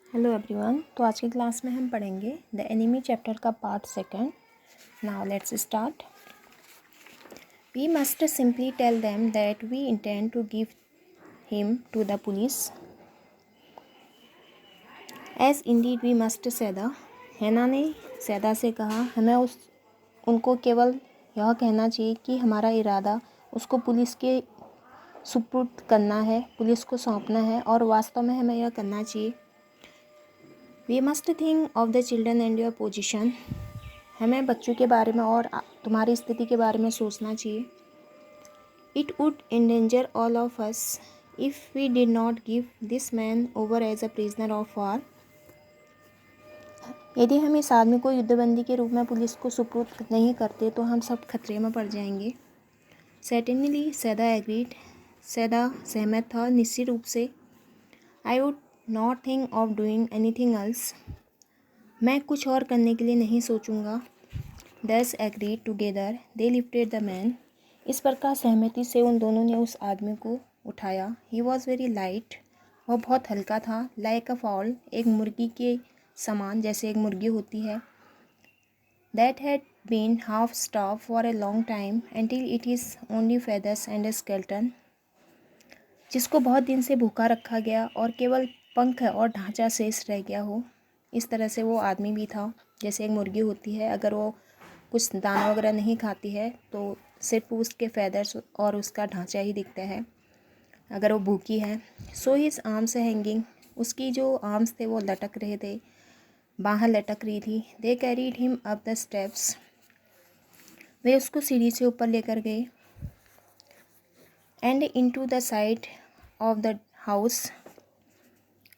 Hello everyone. तो आज की क्लास में हम पढ़ेंगे द एनिमी चैप्टर का part second. Now let's start. We must simply tell them that we intend to give him to the police as indeed we must Sadao. Hana ने सैदा से कहा, हमें उनको केवल यह कहना चाहिए कि हमारा इरादा उसको पुलिस के सुपुर्द करना है, पुलिस को सौंपना है, और वास्तव में हमें यह करना चाहिए। We must think of the children and your position. हमें बच्चों के बारे में और तुम्हारी स्थिति के बारे में सोचना चाहिए। It would endanger all of us if we did not give this man over as a prisoner of war. यदि हम इस आदमी को युद्धबंदी के रूप में पुलिस को सुपुर्द नहीं करते तो हम सब खतरे में पड़ जाएंगे। सर्टेनली सैदा एग्रीड। सैदा सहमत था निश्चित रूप से। I would not think of doing anything else. मैं कुछ और करने के लिए नहीं सोचूंगा। दस agreed together they lifted the man. इस प्रकार सहमति से उन दोनों ने उस आदमी को उठाया। ही वॉज वेरी लाइट। वह बहुत हल्का था। लाइक अ फाउल, एक मुर्गी के समान, जैसे एक मुर्गी होती है। That had been half starve for a long time until it is only feathers and a skeleton. जिसको बहुत दिन से भूखा रखा गया और केवल पंख और ढांचा शेष रह गया हो। इस तरह से वो आदमी भी था, जैसे एक मुर्गी होती है, अगर वो कुछ दाना वगैरह नहीं खाती है तो सिर्फ उसके फैदर्स और उसका ढांचा ही दिखता है अगर वो भूखी है। सो हिज आर्म्स हैंगिंग, उसकी जो आर्म्स थे वो लटक रहे थे, बाहें लटक रही थी। They carried him up the steps, वे उसको सीढ़ी से ऊपर लेकर गए। And into the side of the house,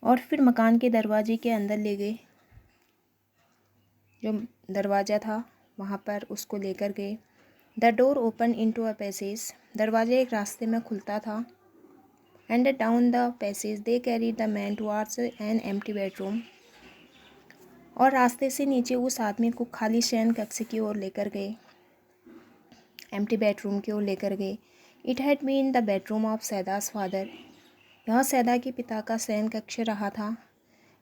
और फिर मकान के दरवाजे के अंदर ले गए। जो दरवाज़ा था वहाँ पर उसको लेकर गए। The door open into a passage, दरवाज़ा एक रास्ते में खुलता था। And down the passage they carry the man towards an empty bedroom, और रास्ते से नीचे उस आदमी को खाली शयन कक्ष की ओर लेकर गए, एम्प्टी बेडरूम की ओर लेकर गए। It had been the bedroom of Sadao's father, यह सैदा के पिता का शयन कक्ष रहा था।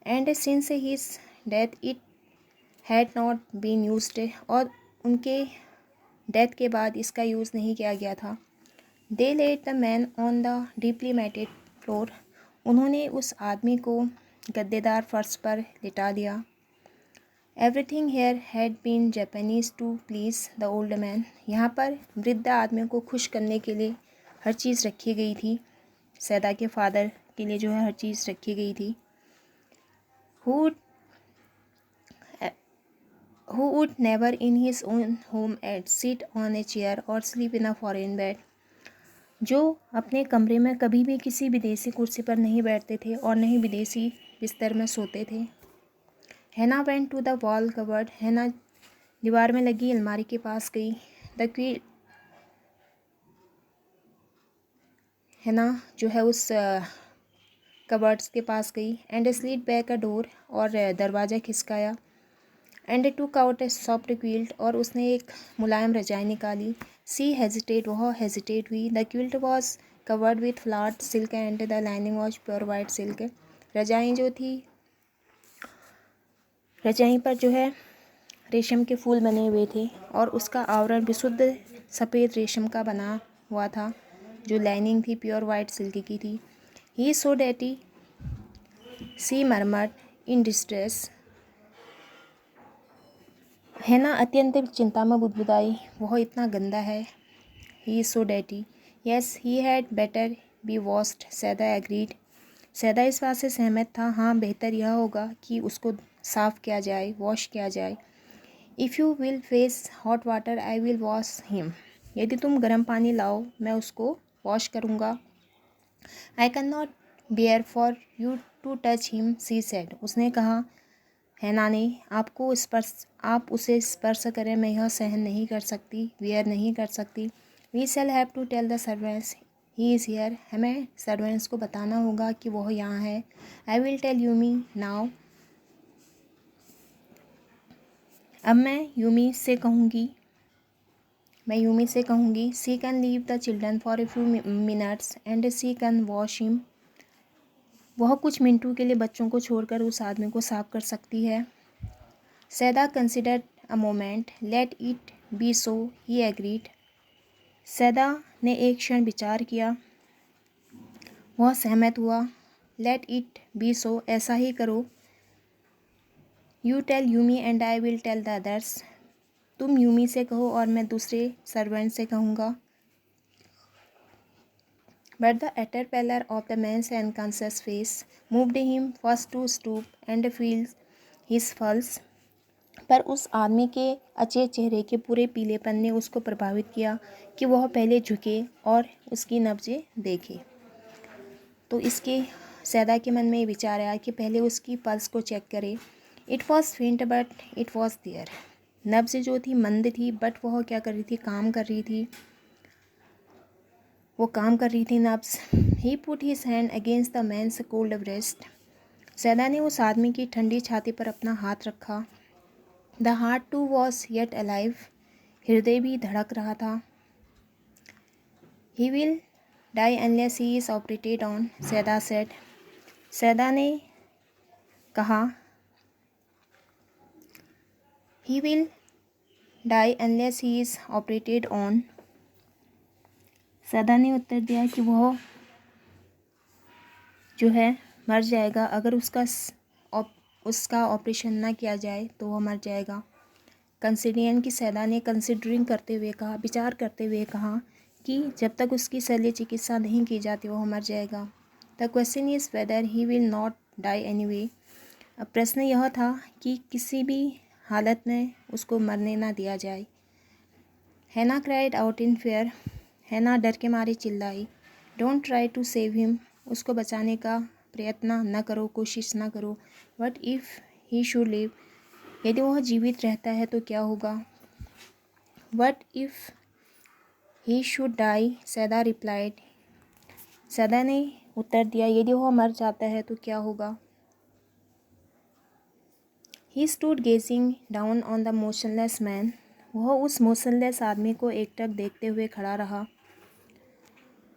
And since his death it had not been used, और उनके डेथ के बाद इसका यूज़ नहीं किया गया था। They laid the man on the deeply matted floor, उन्होंने उस आदमी को गद्देदार फर्श पर लिटा दिया। Everything here had been Japanese to please the old man, यहाँ पर वृद्ध आदमी को खुश करने के लिए हर चीज़ रखी गई थी। सैदा के फादर के लिए जो है हर चीज़ रखी गई थी। Who would never in his own home sit on a chair or sleep in a foreign bed, जो अपने कमरे में कभी भी किसी विदेशी कुर्सी पर नहीं बैठते थे और नहीं विदेशी बिस्तर में सोते थे। Hana went to the wall cupboard, Hana दीवार में लगी अलमारी के पास गई। द क्वीन, हैना जो है उस कवर्ड्स के पास गई। And slid back a door, और दरवाज़ा खिसकाया। And took out a soft quilt, और उसने एक मुलायम रजाई निकाली। सी हेजिटेट, वह हेजिटेट हुई। The quilt was covered with flowered silk and the lining was pure white silk, रजाई जो थी, रजाई पर जो है रेशम के फूल बने हुए थे और उसका आवरण विशुद्ध सफ़ेद रेशम का बना हुआ था। जो लाइनिंग थी प्योर वाइट सिल्क की थी। ही सो डैटी, सी मरमर्ड इन डिस्ट्रेस, हैना अत्यंत चिंता में बुदबुदाई, वह इतना गंदा है। ही इज़ सो डैटी, yes he had better be washed, Sadao agreed. Sadao इस बात से सहमत था, हाँ बेहतर यह होगा कि उसको साफ़ किया जाए, वॉश किया जाए। If you will fetch hot water I will wash him, यदि तुम गर्म पानी लाओ मैं उसको वॉश करूँगा। I can not bear for you to touch him, she said, उसने कहा। हैना ने, आप उसे स्पर्श करें, मैं यह सहन नहीं कर सकती, वियर नहीं कर सकती। We shall have to tell the servants he is here, हमें सर्वेंट्स को बताना होगा कि वह यहाँ है। I will tell Yumi now, अब मैं यूमी से कहूँगी, she can leave the children for a few minutes and she can wash him, वह कुछ मिनटों के लिए बच्चों को छोड़कर उस आदमी को साफ कर सकती है। Sadao considered a moment, let it be so, he agreed. Sadao ने एक क्षण विचार किया, वह सहमत हुआ। लेट इट बी सो, ऐसा ही करो। You tell Yumi and I will tell the others, तुम यूमी से कहो और मैं दूसरे सर्वेंट से कहूँगा। But the utter pallor of the man's unconscious face moved him first to stoop and feel his pulse. पर उस आदमी के अचेत चेहरे के पूरे पीलेपन ने उसको प्रभावित किया कि वह पहले झुके और उसकी नब्जें देखे। तो इसके सैदा के मन में ये विचार आया कि पहले उसकी पल्स को चेक करे। इट वॉज फेंट बट इट वॉज देयर। नब्ज जो थी मंद थी, बट वह क्या कर रही थी, काम कर रही थी, वो काम कर रही थी नब्ज। He put his hand against the man's cold breast. Sadao ने उस आदमी की ठंडी छाती पर अपना हाथ रखा। The heart too was yet alive, हृदय भी धड़क रहा था। He will die unless he is operated on, Sadao said. Sadao ने कहा, he will die unless he is operated on. Sadao ने उत्तर दिया कि वह जो है मर जाएगा, अगर उसका ऑपरेशन ना किया जाए तो वह मर जाएगा। कंसिडियन की सैदा ने कंसिडरिंग करते हुए कहा, विचार करते हुए कहा कि जब तक उसकी शल्य चिकित्सा नहीं की जाती वह मर जाएगा। The question is whether he will not die anyway. अब प्रश्न यह था कि किसी भी हालत में उसको मरने ना दिया जाए। हैना क्राइड आउट इन फेयर। हैना डर के मारे चिल्लाई। Don't try to save him, उसको बचाने का प्रयत्न न करो, कोशिश न करो। What if he should live, यदि वह जीवित रहता है तो क्या होगा। What if he should die, Sadao replied. Sadao ने उत्तर दिया, यदि वह मर जाता है तो क्या होगा। He stood gazing down on the motionless man. वह उस मोशनलेस आदमी को एकटक देखते हुए खड़ा रहा।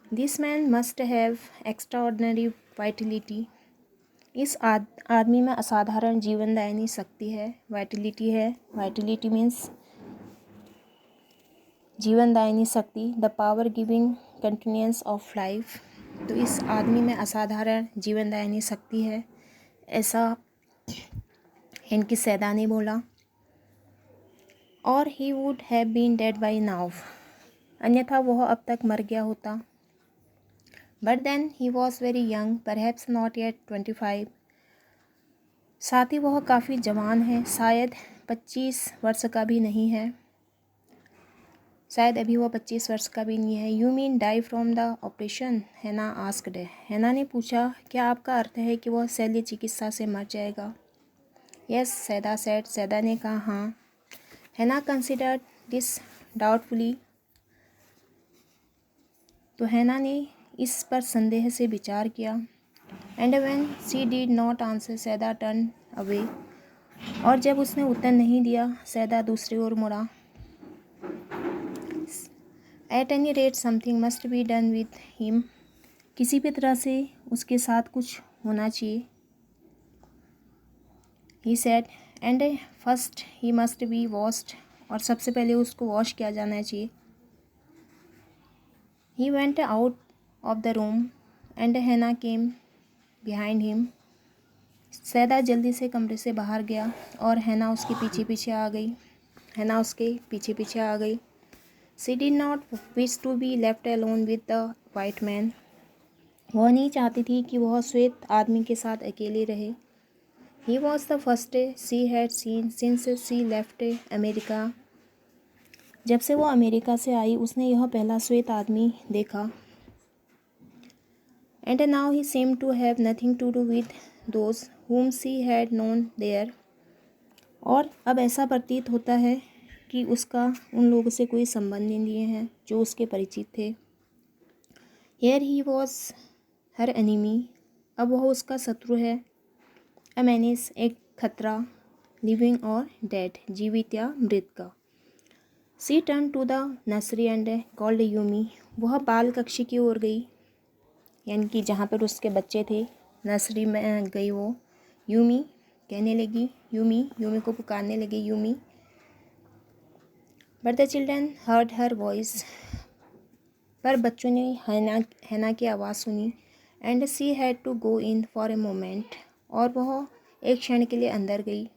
This man must have extraordinary Vitality. इस आदमी में असाधारण जीवनदायिनी शक्ति है, वाइटलिटी है। वाइटलिटी मीन्स जीवनदायिनी शक्ति, the power giving continuance of life. तो इस आदमी में असाधारण जीवनदायिनी शक्ति है, ऐसा इनकी सैदा ने बोला। और he would have been dead by now, अन्यथा वह अब तक मर गया होता। But then he was very young, perhaps not yet 25। साथ ही वह काफ़ी जवान है, शायद 25 वर्ष का भी नहीं है, शायद अभी वह 25 वर्ष का भी नहीं है। You mean die from the operation, Hana asked. Hana ने पूछा, क्या आपका अर्थ है कि वह शल्य चिकित्सा से मर जाएगा। यस, सैदा सेड। सैदा ने कहा, हाँ। हैना कंसिडर्ड दिस डाउटफुली। तो हैना ने इस पर संदेह से विचार किया। And when she did not answer, Sadao turn away. और जब उसने उत्तर नहीं दिया, सैदा दूसरी ओर मुड़ा। At any rate something must be done with him. किसी भी तरह से उसके साथ कुछ होना चाहिए। He said, and first he must be washed. और सबसे पहले उसको वॉश किया जाना चाहिए। He went out of the room and हैना केम बिहाइंड हिम। सैदा जल्दी से कमरे से बाहर गया और हैना उसके पीछे पीछे आ गई। हैना उसके पीछे पीछे आ गई। She did not wish to be left alone with the white man. वह नहीं चाहती थी कि वह श्वेत आदमी के साथ अकेले रहे। He was the first she had seen since she left America. जब से वो अमेरिका से आई उसने यह पहला श्वेत आदमी देखा। And now he seemed to have nothing to do with those whom she had known there. और अब ऐसा प्रतीत होता है कि उसका उन लोगों से कोई संबंध नहीं है जो उसके परिचित थे। Here he was her enemy, अब वह उसका शत्रु है। अ menace, एक खतरा। लिविंग और डेड, जीवित या मृत का। She turn to the nursery and called Yumi. वह बाल कक्षी की ओर गई, यानी कि जहाँ पर उसके बच्चे थे, नर्सरी में गई वो। यूमी कहने लगी, यूमी को पुकारने लगी Yumi. But the children heard her voice, पर बच्चों ने हैना की आवाज़ सुनी। And she had to go in for a moment, और वह एक क्षण के लिए अंदर गई।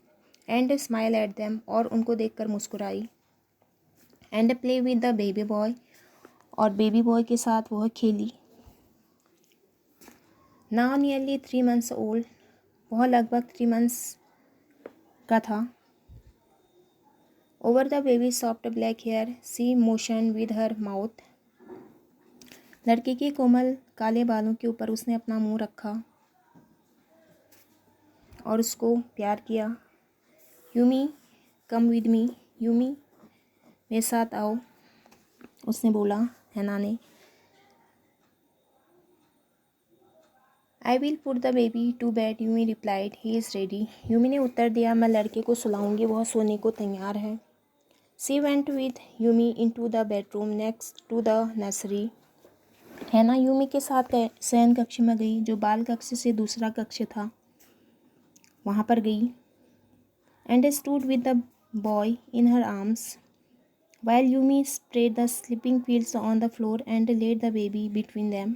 एंड स्माइल एट देम, और उनको देखकर मुस्कुराई। And play with the baby boy, और बेबी बॉय के साथ वह खेली। नाउ नियरली 3 months ओल्ड, वह लगभग 3 months का था। Over the baby soft black hair she motion with her mouth, लड़के के कोमल काले बालों के ऊपर उसने अपना मुंह रखा और उसको प्यार किया। Yumi come with me, Yumi मेरे साथ आओ, उसने बोला हैना ने। I will put the baby to bed, Yumi replied, he is ready. Yumi ने उत्तर दिया, मैं लड़के को सुलाऊंगी, वह सोने को तैयार है। She went with Yumi into the bedroom next to the nursery, Hana Yumi के साथ शयन कक्ष में गई, जो बाल कक्ष से दूसरा कक्ष था, वहाँ पर गई। And stood with the boy in her arms while Yumi spread the sleeping pills on the floor and laid the baby between them,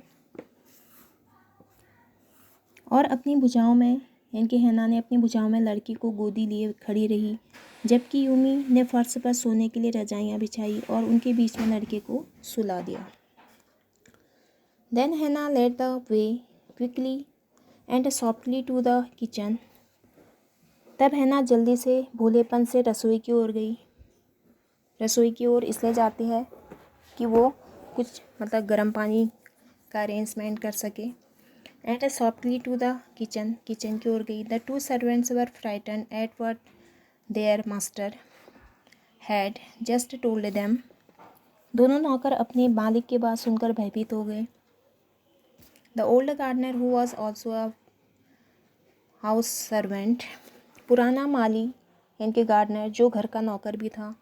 और अपनी भुजाओं में, इनके हैना ने अपनी भुजाओं में लड़की को गोदी लिए खड़ी रही, जबकि यूमी ने फर्श पर सोने के लिए रजाइयाँ बिछाई और उनके बीच में लड़के को सुला दिया। Then Hannah led the way quickly and softly to the kitchen, तब हैना जल्दी से भोलेपन से रसोई की ओर गई। रसोई की ओर इसलिए जाती है कि वो कुछ मतलब गर्म पानी का अरेंजमेंट कर सके। And softly to the kitchen, kitchen की ओर गई। The two servants were frighten at what their master had just told them, दोनों नौकर अपने मालिक की बात सुनकर भयभीत हो गए। The old gardener who was also a house servant, पुराना माली इनके गार्डनर जो घर का नौकर भी था,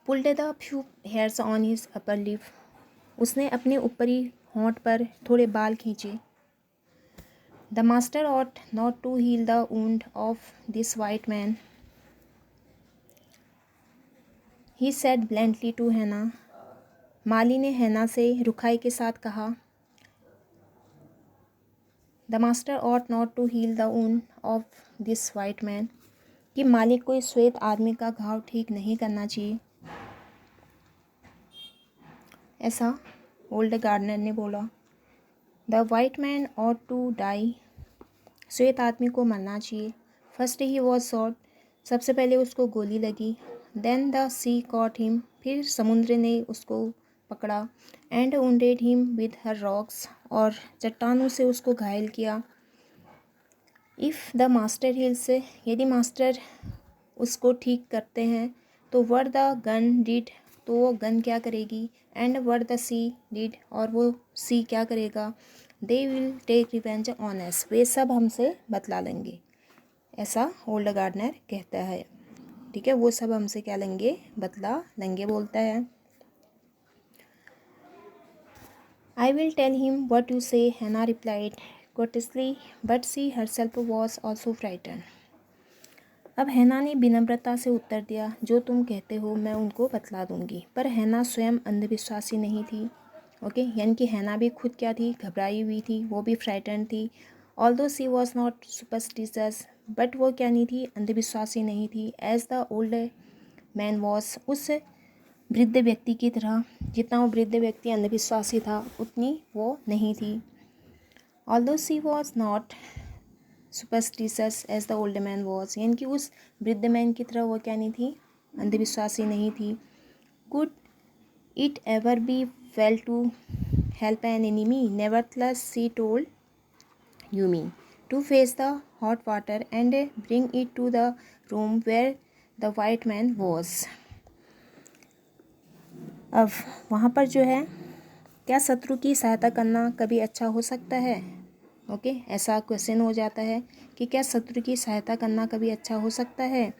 pulled the few hairs on his upper lip, उसने अपने ऊपरी होंठ पर थोड़े बाल खींचे। The master ought not to heal the wound of this white man, he said bluntly to Hana, माली ने हैना से रुखाई के साथ कहा। The master ought not to heal the wound of this white man, कि मालिक को इस श्वेत आदमी का घाव ठीक नहीं करना चाहिए, ऐसा ओल्ड गार्डनर ने बोला। The white man ought to die, श्वेत आदमी को मरना चाहिए। फर्स्ट ही वॉज शॉट, सबसे पहले उसको गोली लगी। Then the sea caught him, फिर समुद्र ने उसको पकड़ा। And wounded him with her rocks, और चट्टानों से उसको घायल किया। इफ़ द मास्टर हिल्स, यदि मास्टर उसको ठीक करते हैं, तो वर द गन डिड, तो वो गन क्या करेगी। And what the C did, और वो सी क्या करेगा। They will take revenge on us, वे सब हमसे बदला लेंगे, ऐसा ओल्ड गार्डनर कहता है। ठीक है, वो सब हमसे क्या लेंगे, बदला लेंगे बोलता है। I will tell him what you say, Hana replied courteously, but she herself was also frightened. अब हैना ने विनम्रता से उत्तर दिया, जो तुम कहते हो मैं उनको बतला दूंगी। पर हैना स्वयं अंधविश्वासी नहीं थी। ओके, यानी कि हैना भी खुद क्या थी, घबराई हुई थी, वो भी फ्राइटेंड थी। Although she was not superstitious, but वो क्या नहीं थी, अंधविश्वासी नहीं थी। As the old man was, उस वृद्ध व्यक्ति की तरह, जितना वो वृद्ध व्यक्ति अंधविश्वासी था उतनी वो नहीं थी। Although she was not superstitious as the old man was, यानी कि उस वृद्ध मैन की तरह वो क्या नहीं थी, अंधविश्वासी नहीं थी। Could it ever be well to help an enemy, nevertheless she told Yumi to fetch the hot water and bring it to the room where the white man was. अब वहाँ पर जो है, क्या शत्रु की सहायता करना कभी अच्छा हो सकता है। ओके, ऐसा क्वेश्चन हो जाता है कि क्या शत्रु की सहायता करना कभी अच्छा हो सकता है।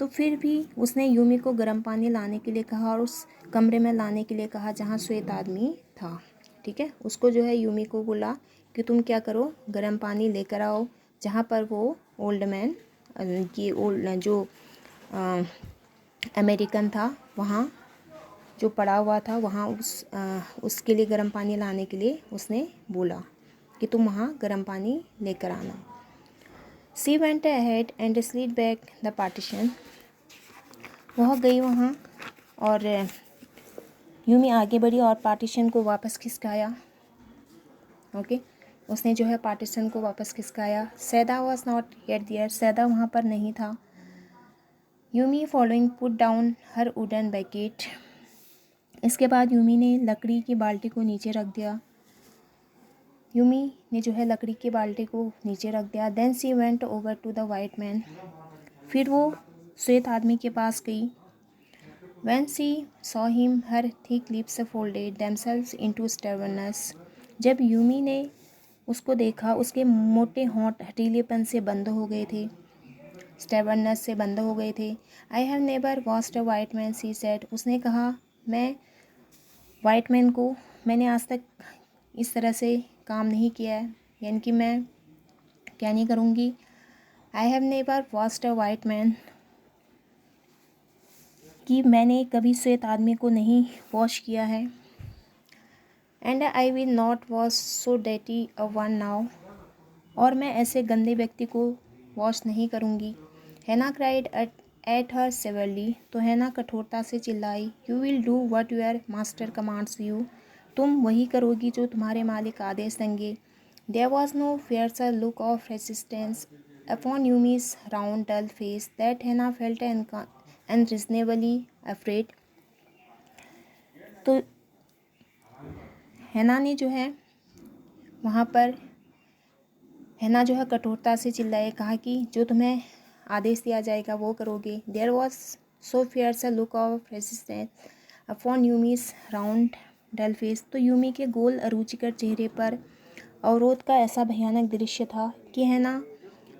तो फिर भी उसने यूमी को गर्म पानी लाने के लिए कहा और उस कमरे में लाने के लिए कहा जहाँ श्वेत आदमी था। ठीक है, उसको जो है यूमी को बोला कि तुम क्या करो, गर्म पानी लेकर आओ। जहाँ पर वो ओल्ड मैन की ओल्ड जो अमेरिकन था वहाँ जो पड़ा हुआ था वहाँ उसके लिए गर्म पानी लाने के लिए उसने बोला कि तुम वहाँ गर्म पानी लेकर आना। She went ahead and slid back the partition. वह गई वहाँ और यूमी आगे बढ़ी और पार्टीशन को वापस खिसकाया। ओके उसने जो है पार्टीशन को वापस खिसकाया। सैदा वॉज नॉट येट देयर। सैदा वहाँ पर नहीं था। यूमी फॉलोइंग पुट डाउन हर वुडन बकेट। इसके बाद यूमी ने लकड़ी की बाल्टी को नीचे रख दिया। यूमी ने जो है लकड़ी की बाल्टी को नीचे रख दिया। Then she went over to the white man. फिर वो श्वेत आदमी के पास गई। When she saw him her thick lips folded themselves into stubbornness. जब यूमी ने उसको देखा उसके मोटे होंठ हठीलेपन से बंद हो गए थे, स्टर्वनस से बंद हो गए थे। I have never watched a white man, C said. उसने कहा मैं वाइट मैन को मैंने आज तक इस तरह से काम नहीं किया है, यानी कि मैं क्या नहीं करूँगी। I have never watched a white man, कि मैंने कभी श्वेत आदमी को नहीं वॉश किया है। And I will not wash so dirty a one now, और मैं ऐसे गंदे व्यक्ति को वॉश नहीं करूँगी। हैना क्राइड एट हर सेवरली। तो हैना कठोरता से चिल्लाई। You will do what your master commands you. तुम वही करोगी जो तुम्हारे मालिक आदेश देंगे। There was no fiercer look of resistance upon Yumi's round dull face that Hana felt unreasonably afraid. तो हैना ने जो है वहाँ पर हैना जो है कठोरता से चिल्लाए, कहा कि जो तुम्हें आदेश दिया जाएगा वो करोगे। There was so fierce a look of resistance upon Yumi's round dull face. तो यूमी के गोल अरुचिकर चेहरे पर अवरोध का ऐसा भयानक दृश्य था कि हैना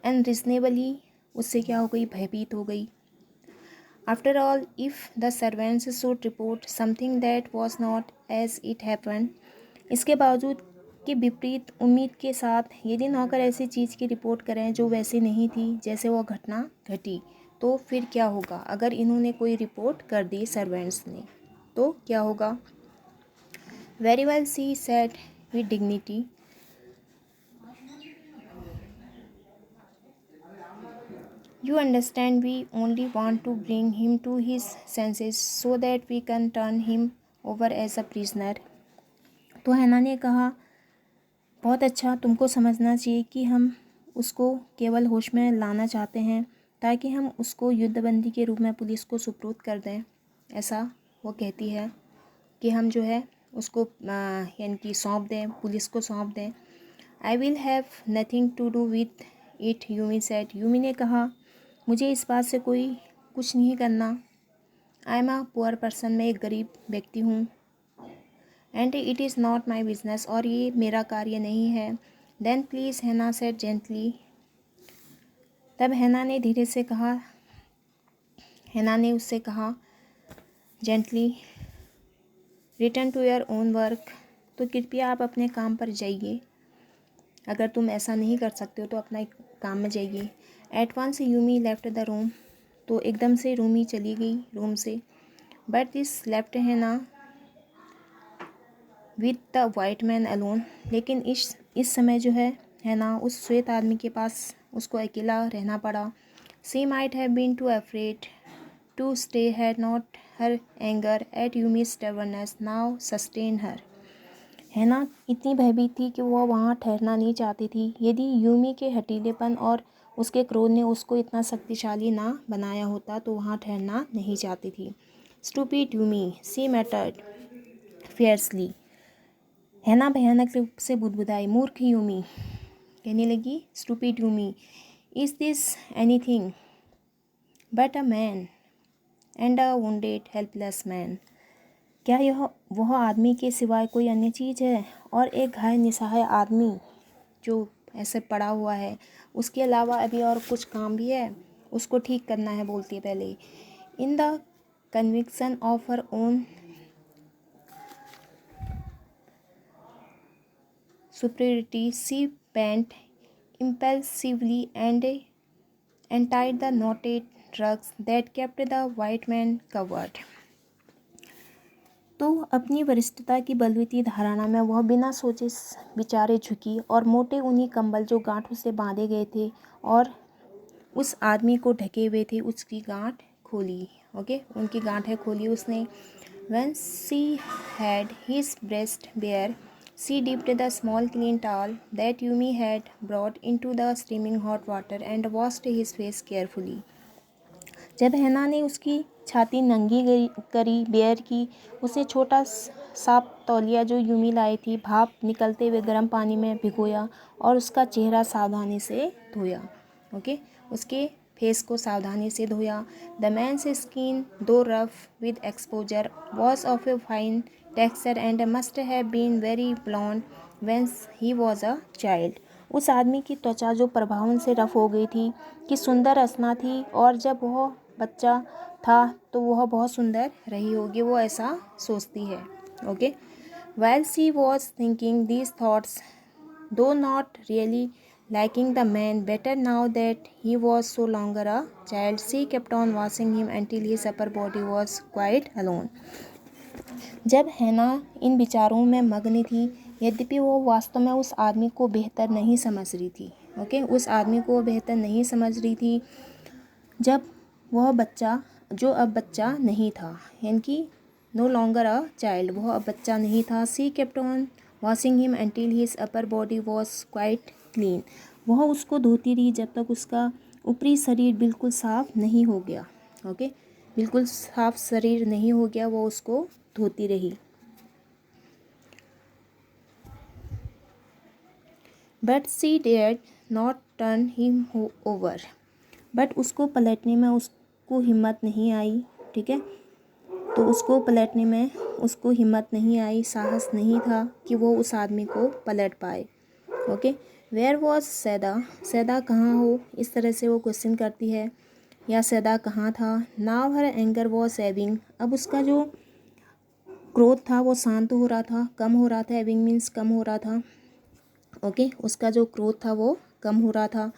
अनरीजनेबली उससे क्या हो गई, भयभीत हो गई। After all if the servants should report something that was not as it happen. इसके बावजूद कि विपरीत उम्मीद के साथ यदि नौकर ऐसी चीज़ की रिपोर्ट करें जो वैसी नहीं थी जैसे वो घटना घटी, तो फिर क्या होगा। अगर इन्होंने कोई रिपोर्ट कर दी सर्वेंट्स ने तो क्या होगा। Very well, she said with dignity. You understand, we only want to bring him to his senses so that we can turn him over as a prisoner. तो हैना ने कहा बहुत अच्छा, तुमको समझना चाहिए कि हम उसको केवल होश में लाना चाहते हैं ताकि हम उसको युद्धबंदी के रूप में पुलिस को सुपुर्द कर दें। ऐसा वो कहती है कि हम जो है उसको यानी कि सौंप दें, पुलिस को सौंप दें। I will have nothing to do with it, Yumi said. यूमी ने कहा मुझे इस बात से कोई कुछ नहीं करना। I am a poor person, मैं एक गरीब व्यक्ति हूँ। And it is not my business, और ये मेरा कार्य नहीं है। देन प्लीज़, हैना सेड जेंटली। तब हैना ने धीरे से कहा, हैना ने उससे कहा gently, return to your own work. तो कृपया आप अपने काम पर जाइए। अगर तुम ऐसा नहीं कर सकते हो तो अपना काम में जाइए। At once Yumi left the room. तो एकदम से रूमी चली गई रूम से। But this left Hana with the white man alone. लेकिन इस समय जो है ना उस श्वेत आदमी के पास उसको अकेला रहना पड़ा। She might have been too afraid to stay, had not her anger at Yumi stubbornness now sustain her. है ना इतनी भयभीत थी कि वह वहाँ ठहरना नहीं चाहती थी। यदि यूमी के हठीलेपन और उसके क्रोध ने उसको इतना शक्तिशाली ना बनाया होता तो वहाँ ठहरना नहीं चाहती थी। स्टूपिड यूमी, सी मैटर्ड फियर्सली। है ना भयानक रूप से बुदबुदाई। मूर्ख यूमी कहने लगी, stupid Yumi, is this anything but a man and a wounded helpless man. क्या यह वह आदमी के सिवाय कोई अन्य चीज़ है, और एक घायल निसहाय आदमी जो ऐसे पड़ा हुआ है। उसके अलावा अभी और कुछ काम भी है, उसको ठीक करना है, बोलती है पहले। In the conviction of her own superiority, she bent impulsively and untied the knotted rugs that kept the white man covered. तो अपनी वरिष्ठता की बलवती धारणा में वह बिना सोचे विचारे झुकी और मोटे ऊनी कंबल जो गांठों से बांधे गए थे और उस आदमी को ढके हुए थे उसकी गांठ खोली. ओके, उनकी गांठें खोली उसने. When she had his breast bare, she dipped the small clean towel that Yumi had brought into the steaming hot water and washed his face carefully. जब हैना ने उसकी छाती नंगी करी बेयर की, उसे छोटा साफ तौलिया जो यूमी लाई थी भाप निकलते हुए गर्म पानी में भिगोया और उसका चेहरा सावधानी से धोया. ओके, उसके फेस को सावधानी से धोया. The man's skin though rough with exposure was of a fine texture and must have been very blond when he was a child. उस आदमी की त्वचा जो प्रभावन से रफ हो गई थी कि सुंदर असना थी और जब वह बच्चा था तो वह बहुत सुंदर रही होगी, वो ऐसा सोचती है. Okay, while she was thinking these thoughts, though not really liking the man better now that he was so longer a child, she kept on washing him until his upper body was quite alone. जब हैना इन विचारों में मग्न थी, यद्यपि वो वास्तव में उस आदमी को बेहतर नहीं समझ रही थी. ओके, उस आदमी को बेहतर नहीं समझ रही थी जब वह बच्चा जो अब बच्चा नहीं था, यानी कि नो लॉन्गर अ चाइल्ड, वह अब बच्चा नहीं था. She kept on washing him until his upper body was quite clean. वह उसको धोती रही जब तक उसका ऊपरी शरीर बिल्कुल साफ नहीं हो गया. ओके, बिल्कुल साफ शरीर नहीं हो गया, वो उसको धोती रही. But she dared not turn him over. But उसको पलटने में उसको हिम्मत नहीं आई. ठीक है, तो उसको पलटने में उसको हिम्मत नहीं आई, साहस नहीं था कि वो उस आदमी को पलट पाए. ओके, वेयर वॉज सैदा. सैदा कहाँ हो, इस तरह से वो क्वेश्चन करती है, या सैदा कहाँ था. Now her anger was ebbing. अब उसका जो क्रोध था वो शांत हो रहा था, कम हो रहा था. एविंग मीन्स कम हो रहा था. ओके, उसका जो क्रोध था वो कम हो रहा था.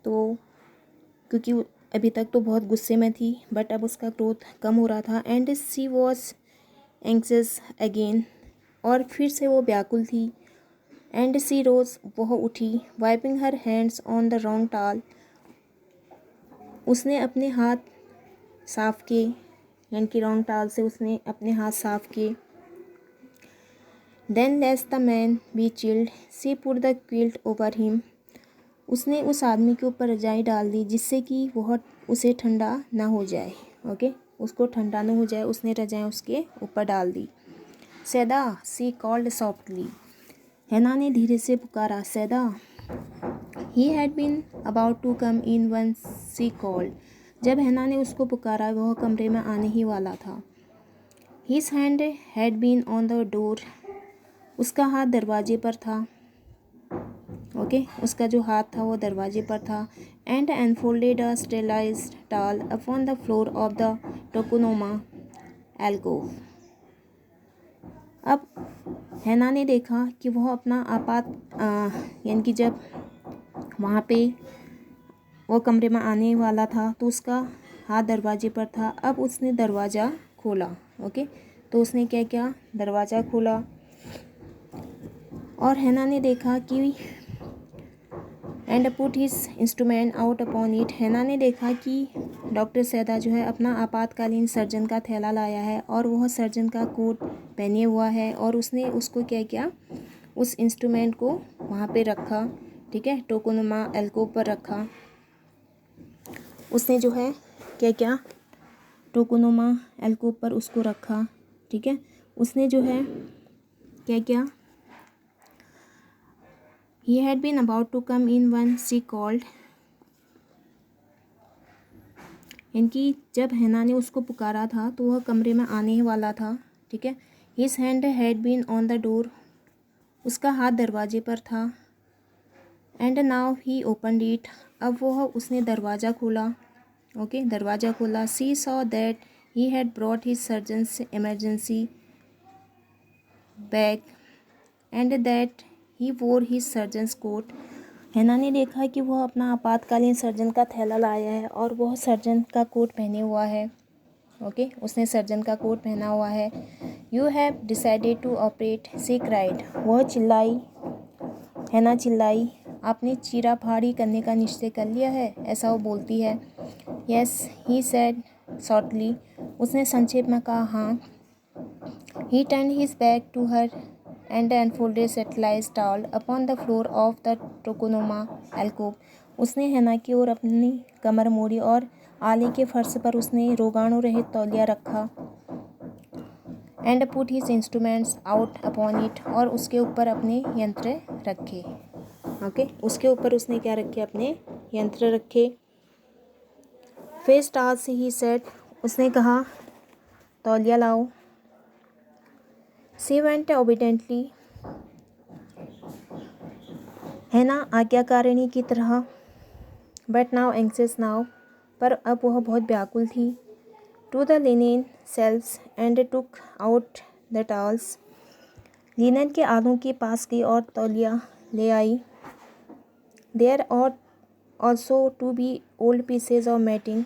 तो क्योंकि अभी तक तो बहुत गुस्से में थी, बट अब उसका क्रोध कम हो रहा था. And she was anxious again. और फिर से वो व्याकुल थी. एंड शी रोज, वह उठी. Wiping her hands on the wrong टाल. उसने अपने हाथ साफ किए, यानी कि रॉन्ग टाल से उसने अपने हाथ साफ किए. Then lest the man be chilled, she put the quilt over him. उसने उस आदमी के ऊपर रजाई डाल दी जिससे कि वह उसे ठंडा ना हो जाए. ओके, उसको ठंडा ना हो जाए, उसने रजाई उसके ऊपर डाल दी. सैदा, सी कॉल्ड सॉफ्टली. हैना ने धीरे से पुकारा, Sadao. He had been about to come in when she called. जब हैना ने उसको पुकारा वह कमरे में आने ही वाला था. His hand had been on the door. उसका हाथ दरवाजे पर था. ओके, उसका जो हाथ था वो दरवाजे पर था. And unfolded a sterilized towel upon the floor of the tokonoma alcove. अब हैना ने देखा कि वह अपना यानी कि जब वहाँ पे वो कमरे में आने वाला था तो उसका हाथ दरवाजे पर था. अब उसने दरवाज़ा खोला. ओके, तो उसने क्या किया, दरवाज़ा खोला और हैना ने देखा कि and put his instrument out upon it. हैना ने देखा कि डॉक्टर सैदा जो है अपना आपातकालीन सर्जन का थैला लाया है और वह सर्जन का कोट पहने हुआ है और उसने उसको क्या किया, उस इंस्ट्रूमेंट को वहाँ पे रखा. ठीक है, टोकोनोमा एल्कोव पर रखा. उसने जो है क्या किया, टोकोनोमा एल्कोव पर उसको रखा. ठीक है, उसने जो है क्या किया, he had been about to come in when she called. इनकी जब हैना ने उसको पुकारा था तो वह कमरे में आने ही वाला था. ठीक है, his hand had been on the door. उसका हाथ दरवाजे पर था. and now he opened it. अब वह उसने दरवाज़ा खोला. ओके, दरवाज़ा खोला. she saw that he had brought his surgeon's emergency bag and that he वोर हिज सर्जन्स कोट। हैना ने देखा कि वह अपना आपातकालीन सर्जन का थैला लाया है और वह सर्जन का कोट पहने हुआ है। ओके, उसने सर्जन का कोट पहना हुआ है। You have decided to operate, she cried. वह चिल्लाई, हैना चिल्लाई, आपने चीरा फाड़ी करने का निश्चय कर लिया है, ऐसा वो बोलती है। Yes, he said shortly. उसने संक्षेप में कहा हाँ। He turn his back to her and unfolded sterilized towel upon the floor of the tokonoma alcove. उसने हैना की ओर अपनी कमर मोड़ी और आले के फर्श पर उसने रोगाणु रहित तौलिया रखा। And put his instruments out upon it, और उसके ऊपर अपने यंत्र रखे। ओके, उसके ऊपर उसने क्या रखे, अपने यंत्र रखे। फेस्ट आज ही सेट, उसने कहा तौलिया लाओ। सी वेंट ओबीडेंटली, हैना आज्ञाकारिणी की तरह। बट नाउ एंक्सियस नाउ, पर अब वह बहुत व्याकुल थी। To the linen shelves and took out the towels. Linen के आलों के पास गई और तौलिया ले आई। There ought also to be old pieces of matting.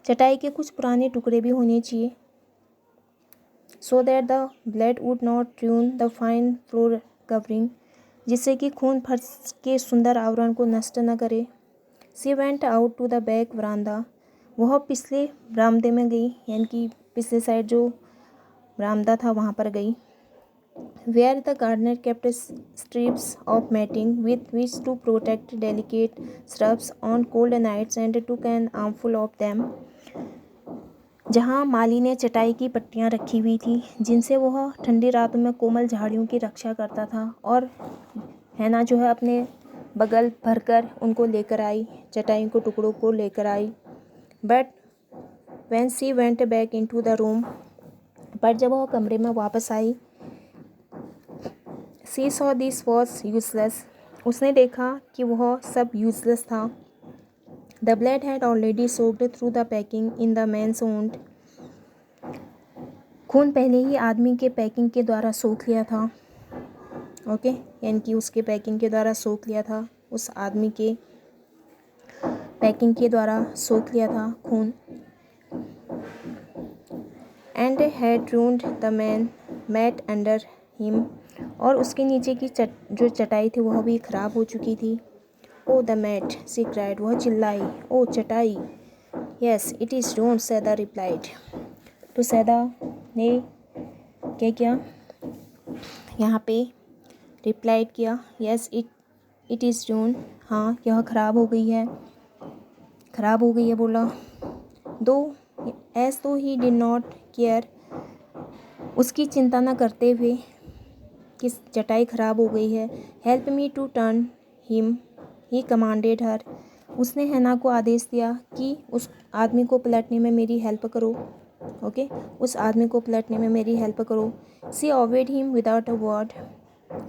चटाई के कुछ पुराने टुकड़े भी होने चाहिए। So that the blood would not ruin the fine floor covering, जिससे कि खून फर्श के सुंदर आवरण को नष्ट न करे। She went out to the back veranda. वह पिछले बरामदे में गई, यानी कि पिछले साइड जो बरामदा था वहाँ पर गई। Where the gardener kept strips of matting with which to protect delicate shrubs on cold nights and took an armful of them. जहाँ माली ने चटाई की पट्टियाँ रखी हुई थी जिनसे वह ठंडी रातों में कोमल झाड़ियों की रक्षा करता था, और हैना जो है अपने बगल भरकर उनको लेकर आई, चटाई को टुकड़ों को लेकर आई। But when she went back into the room, पर जब वह कमरे में वापस आई, she saw this was useless. उसने देखा कि वह सब यूजलेस था। The blood had already soaked through the packing in the man's wound. खून पहले ही आदमी के पैकिंग के द्वारा सोख लिया था। ओके, यानी कि उसके पैकिंग के द्वारा सोख लिया था, उस आदमी के पैकिंग के द्वारा सोख लिया था खून। And had ruined the man mat under him, और उसके नीचे की जो चटाई थी वह भी खराब हो चुकी थी। Oh the mat, she cried, वह चिल्लाई। ओ चटाई। Yes it is ruined, Sadao replied. तो सैदा ने क्या किया, यहाँ पे रिप्लाइड किया। यस इट इज़ रून्ड, हाँ यह ख़राब हो गई है, ख़राब हो गई है बोला। दो एज दो ही डिड नॉट केयर, उसकी चिंता न करते हुए कि चटाई ख़राब हो गई है। Help me to turn him, he commanded her, उसने हैना को आदेश दिया कि उस आदमी को पलटने में मेरी हेल्प करो। ओके, उस आदमी को पलटने में मेरी हेल्प करो। She obeyed him without a word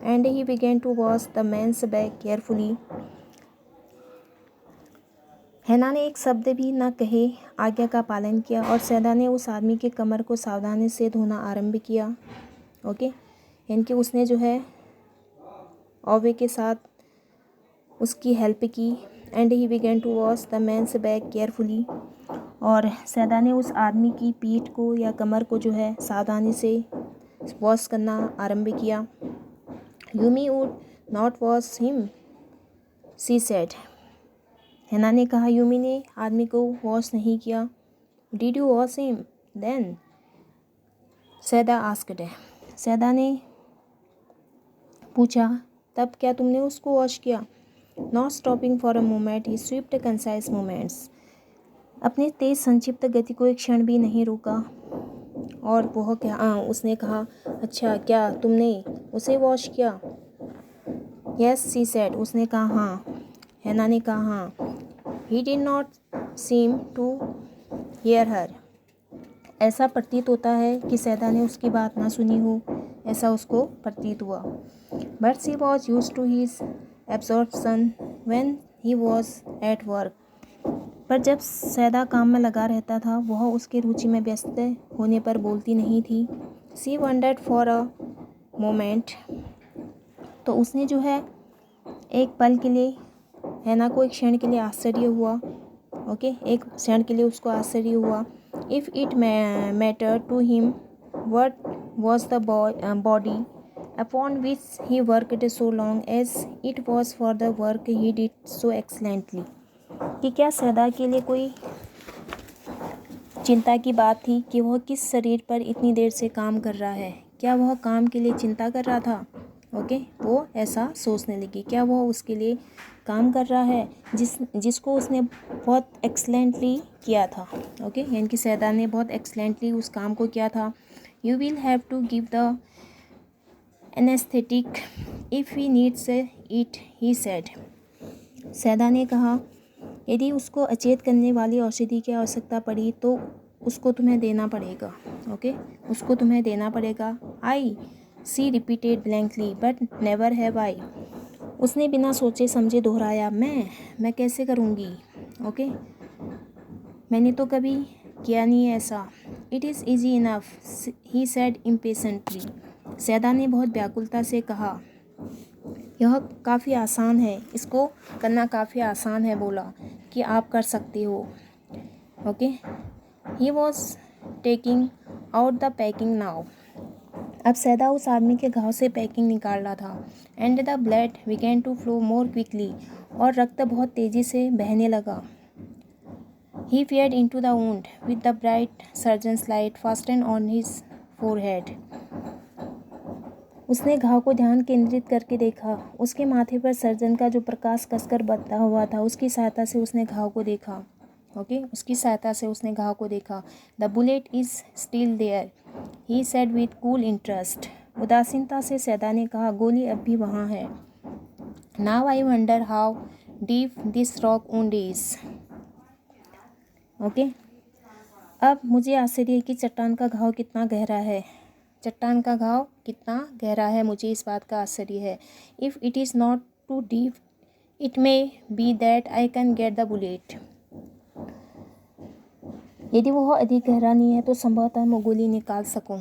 and he began to wash the man's back carefully. Hana ने एक शब्द भी न कहे आज्ञा का पालन किया, और सैदा ने उस आदमी के कमर को सावधानी से धोना आरंभ किया। ओके, यानी कि उसने जो है ओवे के साथ उसकी हेल्प की। And he began to wash the man's back carefully, और सैदा ने उस आदमी की पीठ को या कमर को जो है सावधानी से वॉश करना आरंभ किया। Yumi would not wash him, she said. हैना ने कहा यूमी ने आदमी को वॉश नहीं किया। Did you wash him then, Sadao asked, Sadao ने पूछा तब क्या तुमने उसको वॉश किया। Not stopping for a moment his swift concise movements, अपने तेज संक्षिप्त गति को एक क्षण भी नहीं रोका। और वह क्या उसने कहा अच्छा क्या तुमने उसे वॉश किया। यस सी सेड, उसने कहा हाँ। हैना ने कहा हाँ। He did not seem to hear her, ऐसा प्रतीत होता है कि सैदा ने उसकी बात ना सुनी हो, ऐसा उसको प्रतीत हुआ। But she was used to his absorption when he was at work, पर जब सैदा काम में लगा रहता था वह उसके रुचि में व्यस्त होने पर बोलती नहीं थी। She wondered for a moment, तो उसने जो है एक पल के लिए हैना को एक क्षण के लिए आश्चर्य हुआ। ओके, एक क्षण के लिए उसको आश्चर्य हुआ। If it matter to him what was the body upon which he worked so long as it was for the work he did so excellently, कि क्या सदा के लिए कोई चिंता की बात थी कि वह किस शरीर पर इतनी देर से काम कर रहा है। क्या वह काम के लिए चिंता कर रहा था? ओके, वो ऐसा सोचने लगी, क्या वह उसके लिए काम कर रहा है जिसको उसने बहुत एक्सलेंटली किया था। ओके, यानी कि सैदा ने बहुत एक्सलेंटली उस काम को किया था। You will have to give the anesthetic if he needs it, he said. सैदा ने कहा, यदि उसको अचेत करने वाली औषधि की आवश्यकता पड़ी तो उसको तुम्हें देना पड़ेगा। ओके, उसको तुम्हें देना पड़ेगा। I she repeated blankly but never have I. उसने बिना सोचे समझे दोहराया, मैं कैसे करूँगी। ओके, मैंने तो कभी किया नहीं है ऐसा। It is easy enough, he said impatiently. Sadao ने बहुत व्याकुलता से कहा, यह काफ़ी आसान है, इसको करना काफ़ी आसान है, बोला कि आप कर सकते हो। Okay, he was taking out the packing now. अब सैदा उस आदमी के घाव से पैकिंग निकाल रहा था। And the blood began to flow more quickly, और रक्त बहुत तेज़ी से बहने लगा। He peered into the wound with the bright surgeon's light fastened on his forehead. उसने घाव को ध्यान केंद्रित करके देखा। उसके माथे पर सर्जन का जो प्रकाश कसकर बंधा हुआ था, उसकी सहायता से उसने घाव को देखा। ओके, उसकी सहायता से उसने घाव को देखा। The bullet is still there, he said with cool interest. उदासीनता से सैदा ने कहा, गोली अब भी वहाँ है। Now I wonder how deep this rock wound is. Okay, अब मुझे आश्चर्य है कि चट्टान का घाव कितना गहरा है। चट्टान का घाव कितना गहरा है, मुझे इस बात का आश्चर्य है। If it is not too deep it may be that I can get the bullet. यदि वह अधिक गहरा नहीं है तो संभवतः मैं गोली निकाल सकूं।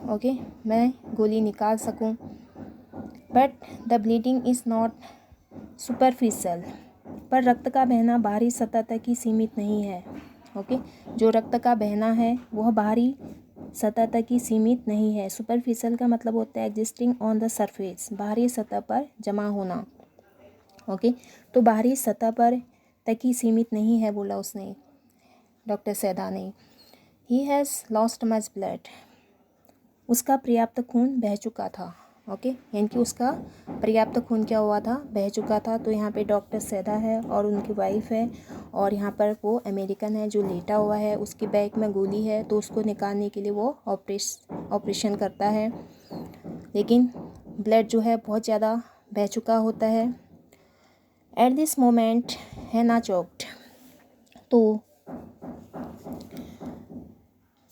ओके, मैं गोली निकाल सकूं। But the bleeding is not superficial, पर रक्त का बहना बाहरी सतह तक ही सीमित नहीं है। ओके, जो रक्त का बहना है वह बाहरी सतह तक ही सीमित नहीं है। सुपरफिशियल का मतलब होता है एग्जिस्टिंग ऑन द सरफेस, बाहरी सतह पर जमा होना। ओके, तो बाहरी सतह पर तक ही सीमित नहीं है, बोला उसने, डॉक्टर सैदा ने। He has lost much blood, उसका पर्याप्त खून बह चुका था। ओके, यानी कि उसका पर्याप्त खून क्या हुआ था, बह चुका था। तो यहाँ पे डॉक्टर सैदा है और उनकी वाइफ है, और यहाँ पर वो अमेरिकन है जो लेटा हुआ है, उसके बैग में गोली है, तो उसको निकालने के लिए वो ऑपरेशन करता है, लेकिन ब्लड जो है बहुत ज़्यादा बह चुका होता है। एट दिस मोमेंट हैना चोक्ड, तो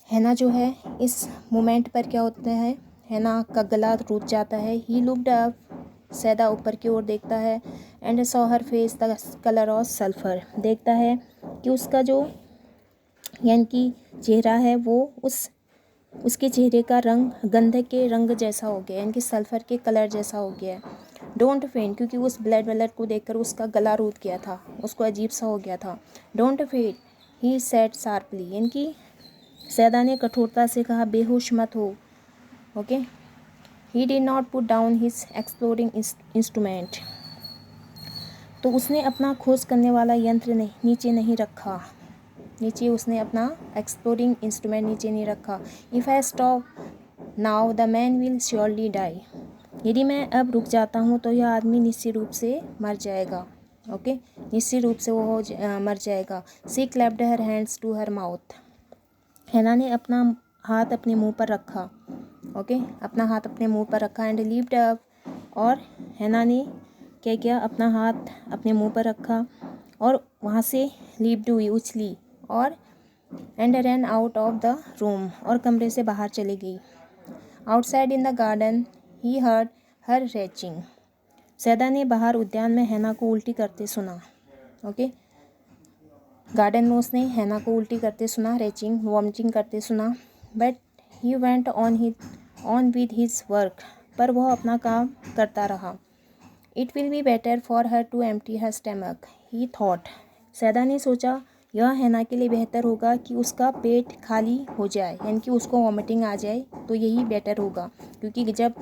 हैना जो है इस मोमेंट पर क्या होता है, हैना का गला रुक जाता है। ही लुक्ड अप, सैदा ऊपर की ओर देखता है। And saw her face the colour of sulphur, देखता है कि उसका जो यानी कि चेहरा है वो उसके चेहरे का रंग गंधक के रंग जैसा हो गया, यानी कि सल्फर के कलर जैसा हो गया है। डोंट फेंट, क्योंकि उस ब्लड को देखकर उसका गला रूठ गया था, उसको अजीब सा हो गया था। डोंट फेंट, ही सेड शार्पली, यानी कि सैदा ने कठोरता से कहा, बेहोश मत हो। Okay, he did not put down his exploring instrument, तो उसने अपना खोज करने वाला यंत्र नीचे नहीं रखा, नीचे उसने अपना एक्सप्लोरिंग इंस्ट्रूमेंट नीचे नहीं रखा। If I stop now the man will surely die, यदि मैं अब रुक जाता हूँ तो यह आदमी निश्चित रूप से मर जाएगा। ओके, निश्चित रूप से वो मर जाएगा। She clapped her hands to her mouth, Hana ने अपना हाथ अपने मुंह पर रखा। ओके, अपना हाथ अपने मुंह पर रखा। एंड लिफ्ट अप, और हैना ने क्या किया, अपना हाथ अपने मुंह पर रखा और वहाँ से लिफ्ट हुई, उछली, और and run out of the room, और कमरे से बाहर चली गई। Outside in the garden he heard her retching, Sadao ने बाहर उद्यान में हैना को उल्टी करते सुना। ओके, गार्डन में उसने हैना को उल्टी करते सुना, रेचिंग वॉमिटिंग करते सुना। But he went on with his work, पर वह अपना काम करता रहा। It will be better for her to empty her stomach he thought. Sadao ने सोचा यह हैना के लिए बेहतर होगा कि उसका पेट खाली हो जाए, यानी कि उसको वॉमिटिंग आ जाए तो यही बेटर होगा, क्योंकि जब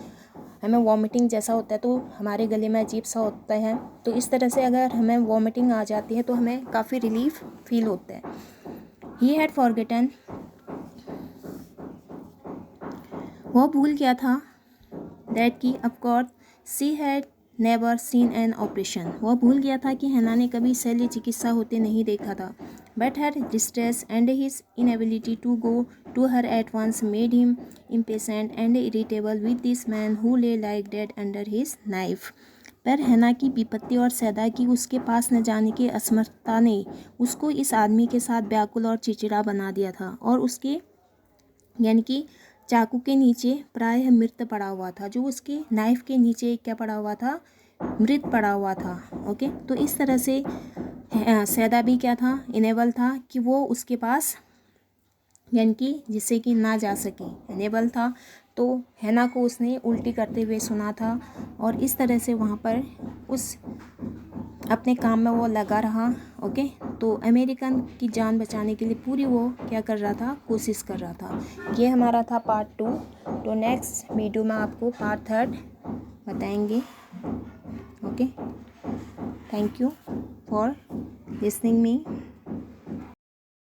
हमें वॉमिटिंग जैसा होता है तो हमारे गले में अजीब सा होता है। तो इस तरह से अगर हमें वॉमिटिंग आ जाती है तो हमें काफ़ी रिलीफ फील होता है। ही हैड फॉरगेटन, वह भूल गया था, दैट की of course she had never seen an operation, वह भूल गया था कि हैना ने कभी शल्य चिकित्सा होते नहीं देखा था। But her distress and his inability to go to her at once made him impatient and irritable with this man who lay like dead under his knife. पर हैना की विपत्ति और सैदा की उसके पास न जाने की असमर्थता ने उसको इस आदमी के साथ व्याकुल और चिड़चिड़ा बना दिया था, और उसके यानी कि चाकू के नीचे प्रायः मृत पड़ा हुआ था, जो उसके नाइफ के नीचे क्या पड़ा हुआ था, मृत पड़ा हुआ था। ओके, तो इस तरह से सैदा भी क्या था, इनेबल था कि वो उसके पास यानी कि जिससे कि ना जा सके, इनेबल था। तो हैना को उसने उल्टी करते हुए सुना था, और इस तरह से वहाँ पर उस अपने काम में वो लगा रहा। ओके, तो अमेरिकन की जान बचाने के लिए पूरी वो क्या कर रहा था, कोशिश कर रहा था। ये हमारा था पार्ट 2। तो नेक्स्ट वीडियो में आपको पार्ट 3 बताएंगे। Okay, thank you for listening me.